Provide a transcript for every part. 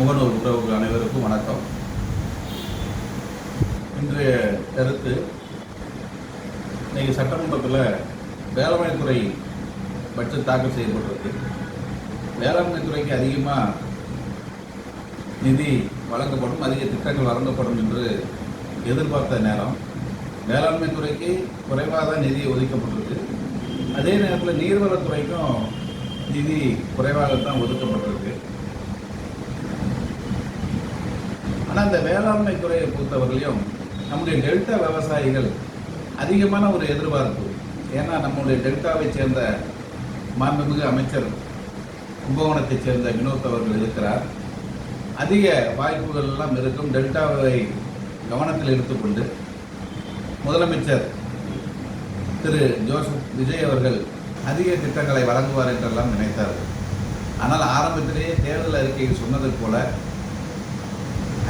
முகநூல் உறவுகள் அனைவருக்கும் வணக்கம். இன்றைய கருத்து, இன்றைக்கி சட்டமன்றத்தில் வேளாண்மைத்துறை பட்ஜெட் தாக்கல் செய்யப்பட்டிருக்கு. வேளாண்மைத்துறைக்கு அதிகமாக நிதி வழங்கப்படும், அதிக திட்டங்கள் வழங்கப்படும் என்று எதிர்பார்த்த நேரம் வேளாண்மைத்துறைக்கு குறைவாக தான் நிதி ஒதுக்கப்பட்டிருக்கு. அதே நேரத்தில் நீர்வளத்துறைக்கும் நிதி குறைவாகத்தான் ஒதுக்கப்பட்டிருக்கு. ஆனால் இந்த வேளாண்மை துறையை பொறுத்தவரையிலையும் நம்முடைய டெல்டா விவசாயிகள் அதிகமான ஒரு எதிர்பார்ப்பு. ஏன்னா நம்முடைய டெல்டாவை சேர்ந்த மாண்புமிகு அமைச்சர் கும்பகோணத்தைச் சேர்ந்த வினோத் அவர்கள் இருக்கிறார். அதிக வாய்ப்புகள் எல்லாம் இருக்கும். டெல்டாவை கவனத்தில் எடுத்துக்கொண்டு முதலமைச்சர் திரு ஜோசப் விஜய் அவர்கள் அதிக திட்டங்களை வழங்குவார் என்றெல்லாம் நினைத்தார்கள். ஆனால் ஆரம்பத்திலேயே தேர்தல் அறிக்கையில் சொன்னது போல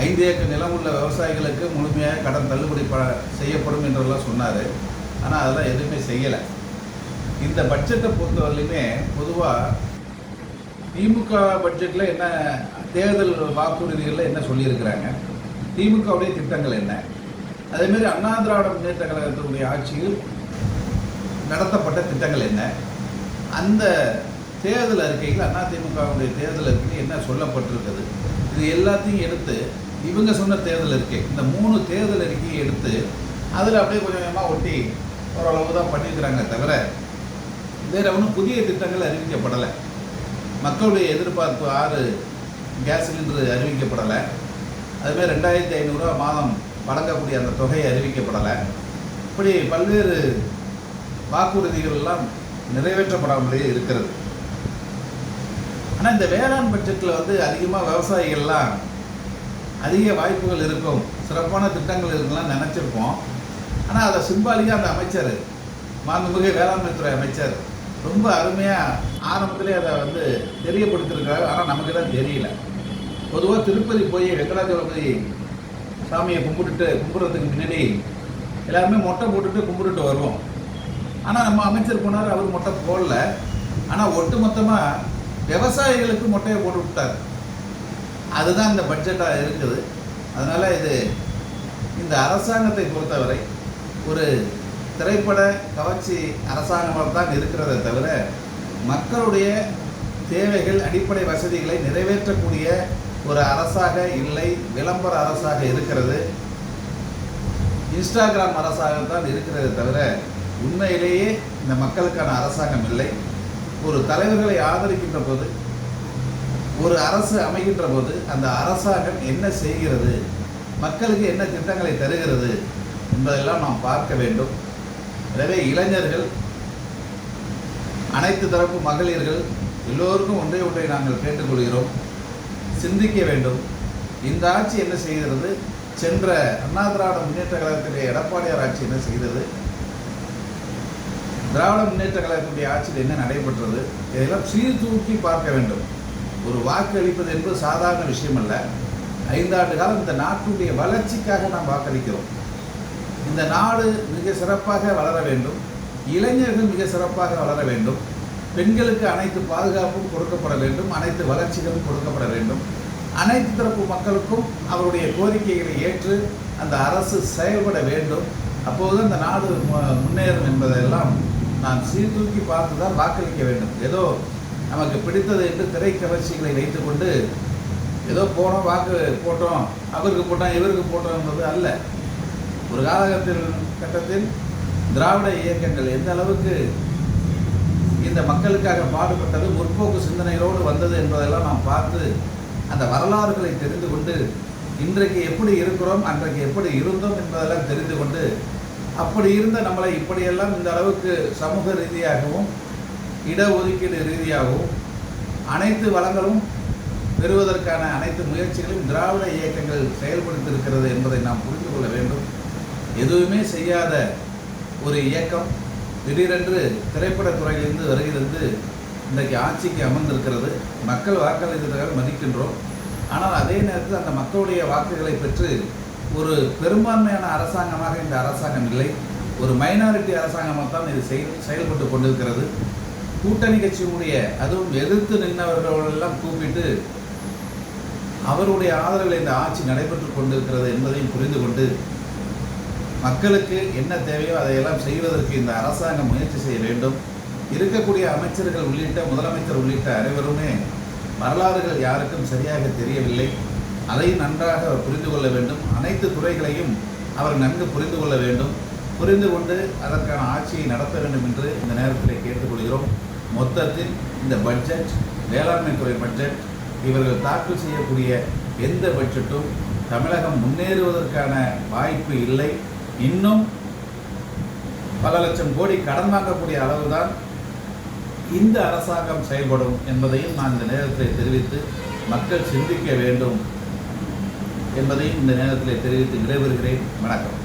5 ஏக்கர் நிலம் உள்ள விவசாயிகளுக்கு முழுமையாக கடன் தள்ளுபடி செய்யப்படும் என்றெல்லாம் சொன்னார். ஆனால் அதெல்லாம் எதுவுமே செய்யலை. இந்த பட்ஜெட்டை பொறுத்தவரையிலுமே பொதுவாக திமுக பட்ஜெட்டில் என்ன தேர்தல் வாக்குறுதிகளில் என்ன சொல்லியிருக்கிறாங்க, திமுகவுடைய திட்டங்கள் என்ன, அதேமாரி அண்ணா திராவிட முன்னேற்ற கழகத்தினுடைய ஆட்சியில் நடத்தப்பட்ட திட்டங்கள் என்ன, அந்த தேர்தல் அறிக்கையில் அதிமுகவுடைய தேர்தல் அறிக்கையில் என்ன சொல்லப்பட்டிருக்குது, இது எல்லாத்தையும் எடுத்து இவங்க சொன்ன தேர்தல் அறிக்கை, இந்த 3 தேர்தல் அறிக்கையை எடுத்து அதில் அப்படியே கொஞ்சம் கொஞ்சமாக ஒட்டி ஓரளவு தான் பண்ணியிருக்கிறாங்க. தவிர வேறு ஒன்றும் புதிய திட்டங்கள் அறிவிக்கப்படலை. மக்களுடைய எதிர்பார்ப்பு 6 கேஸ் சிலிண்டர் அறிவிக்கப்படலை. அதுமாதிரி 2500 ரூபா மாதம் வழங்கக்கூடிய அந்த தொகை அறிவிக்கப்படலை. இப்படி பல்வேறு வாக்குறுதிகள் எல்லாம் நிறைவேற்றப்படாமலே இருக்கிறது. ஆனால் இந்த வேளாண் பட்ஜெட்டில் அதிகமாக விவசாயிகள்லாம் அதிக வாய்ப்புகள் இருக்கும், சிறப்பான திட்டங்கள் இருக்குலாம் நினச்சிருப்போம். ஆனால் அதை சிம்பாலிக்காக அந்த அமைச்சர் மாண்புமிகு வேளாண்மைத்துறை அமைச்சர் ரொம்ப அருமையாக ஆரம்பத்திலே அதை தெரியப்படுத்தியிருக்காரு. ஆனால் நமக்கு தான் தெரியல. பொதுவாக திருப்பதி போய் வெங்கடாஜலபதி சாமியை கும்பிட்றதுக்கு முன்னாடி எல்லாருமே மொட்டை போட்டுட்டு கும்பிட்டுட்டு வருவோம். ஆனால் நம்ம அமைச்சர் போனார், அவர் மொட்டை போடல. ஆனால் ஒட்டுமொத்தமாக விவசாயிகளுக்கு மொட்டையை போட்டு விட்டார். அதுதான் இந்த பட்ஜெட்டாக இருக்குது. அதனால் இது இந்த அரசாங்கத்தை பொறுத்தவரை ஒரு திரைப்பட கவர்ச்சி அரசாங்கமாக தான் இருக்கிறத தவிர மக்களுடைய தேவைகள், அடிப்படை வசதிகளை நிறைவேற்றக்கூடிய ஒரு அரசாக இல்லை. விளம்பர அரசாக இருக்கிறது, இன்ஸ்டாகிராம் அரசாகத்தான் இருக்கிறது தவிர உண்மையிலேயே இந்த மக்களுக்கான அரசாங்கம் இல்லை. ஒரு தலைவர்களை ஆதரிக்கின்ற போது, ஒரு அரசு அமைகின்ற போது அந்த அரசாங்கம் என்ன செய்கிறது, மக்களுக்கு என்ன திட்டங்களை தருகிறது என்பதெல்லாம் நாம் பார்க்க வேண்டும். எனவே இளைஞர்கள், அனைத்து தரப்பு மகளிர்கள் எல்லோருக்கும் ஒன்றை நாங்கள் கேட்டுக்கொள்கிறோம், சிந்திக்க வேண்டும். இந்த ஆட்சி என்ன செய்கிறது, சென்ற அண்ணா திராவிட முன்னேற்ற கழகத்தினுடைய எடப்பாடியார் ஆட்சி என்ன செய்தது, திராவிட முன்னேற்ற கழகத்துடைய ஆட்சியில் என்ன நடைபெற்றது, இதெல்லாம் சீர்தூக்கி பார்க்க வேண்டும். ஒரு வாக்கு அளிப்பது என்பது சாதாரண விஷயம் அல்ல. 5 ஆண்டு காலம் இந்த நாட்டுடைய வளர்ச்சிக்காக நாம் வாக்களிக்கிறோம். இந்த நாடு மிக சிறப்பாக வளர வேண்டும், இளைஞர்கள் மிக சிறப்பாக வளர வேண்டும், பெண்களுக்கு அனைத்து பாதுகாப்பும் கொடுக்கப்பட வேண்டும், அனைத்து வளர்ச்சிகளும் கொடுக்கப்பட வேண்டும், அனைத்து தரப்பு மக்களுக்கும் அவருடைய கோரிக்கைகளை ஏற்று அந்த அரசு செயல்பட வேண்டும். அப்போது இந்த நாடு முன்னேறும் என்பதெல்லாம் நாம் சீர்தூக்கி பார்த்து தான் வாக்களிக்க வேண்டும். ஏதோ நமக்கு பிடித்தது என்று திரை கவர்ச்சிகளை வைத்துக்கொண்டு ஏதோ போனோம், வாக்கு போட்டோம், அவருக்கு போட்டோம், இவருக்கு போட்டோம் என்பது அல்ல. ஒரு காலகட்டத்தில் திராவிட இயக்கங்கள் எந்த அளவுக்கு இந்த மக்களுக்காக பாடுபட்டது, முற்போக்கு சிந்தனைகளோடு வந்தது என்பதெல்லாம் நாம் பார்த்து அந்த வரலாறுகளை தெரிந்து கொண்டு இன்றைக்கு எப்படி இருக்கிறோம், அன்றைக்கு எப்படி இருந்தோம் என்பதெல்லாம் தெரிந்து கொண்டு அப்படி இருந்த நம்மளை இப்படியெல்லாம் இந்த அளவுக்கு சமூக ரீதியாகவும் இடஒதுக்கீடு ரீதியாகவும் அனைத்து வளங்களும் பெறுவதற்கான அனைத்து முயற்சிகளையும் திராவிட இயக்கங்கள் செயல்படுத்தியிருக்கிறது என்பதை நாம் புரிந்து கொள்ள வேண்டும். எதுவுமே செய்யாத ஒரு இயக்கம் திடீரென்று திரைப்படத்துறையிலிருந்து வருகிறது, இன்றைக்கு ஆட்சிக்கு அமர்ந்திருக்கிறது. மக்கள் வாக்களித்ததாக மதிக்கின்றோம். ஆனால் அதே நேரத்தில் அந்த மக்களுடைய வாக்குகளை பெற்று ஒரு பெரும்பான்மையான அரசாங்கமாக இந்த அரசாங்கம் இல்லை, ஒரு மைனாரிட்டி அரசாங்கமாக தான் இது செயல்பட்டு கொண்டிருக்கிறது. கூட்டணி கட்சியினுடைய அதுவும் எதிர்த்து நின்றவர்களெல்லாம் கூப்பிட்டு அவருடைய ஆதரவில் இந்த ஆட்சி நடைபெற்று கொண்டிருக்கிறது என்பதையும் புரிந்து கொண்டு மக்களுக்கு என்ன தேவையோ அதையெல்லாம் செய்வதற்கு இந்த அரசாங்கம் முயற்சி செய்ய வேண்டும். இருக்கக்கூடிய அமைச்சர்கள் உள்ளிட்ட முதலமைச்சர் உள்ளிட்ட அனைவருமே வரலாறுகள் யாருக்கும் சரியாக தெரியவில்லை. அதை நன்றாக அவர் புரிந்து கொள்ள வேண்டும். அனைத்து துறைகளையும் அவர் நன்கு புரிந்து கொள்ள வேண்டும். புரிந்து கொண்டு அதற்கான ஆட்சியை நடத்த வேண்டும் என்று இந்த நேரத்தில் கேட்டுக்கொள்கிறோம். மொத்தத்தில் இந்த பட்ஜெட், வேளாண்மைத்துறை பட்ஜெட், இவர்கள் தாக்கல் செய்யக்கூடிய எந்த பட்ஜெட்டும் தமிழகம் முன்னேறுவதற்கான வாய்ப்பு இல்லை. இன்னும் பல லட்சம் கோடி கடன் வாங்கக்கூடிய அளவுதான் இந்த அரசாங்கம் செயல்படும் என்பதையும் நான் இந்த நேரத்தில் தெரிவித்து மக்கள் சிந்திக்க வேண்டும் என்பதையும் இந்த நேரத்தில் தெரிவித்து விடைபெறுகிறேன். வணக்கம்.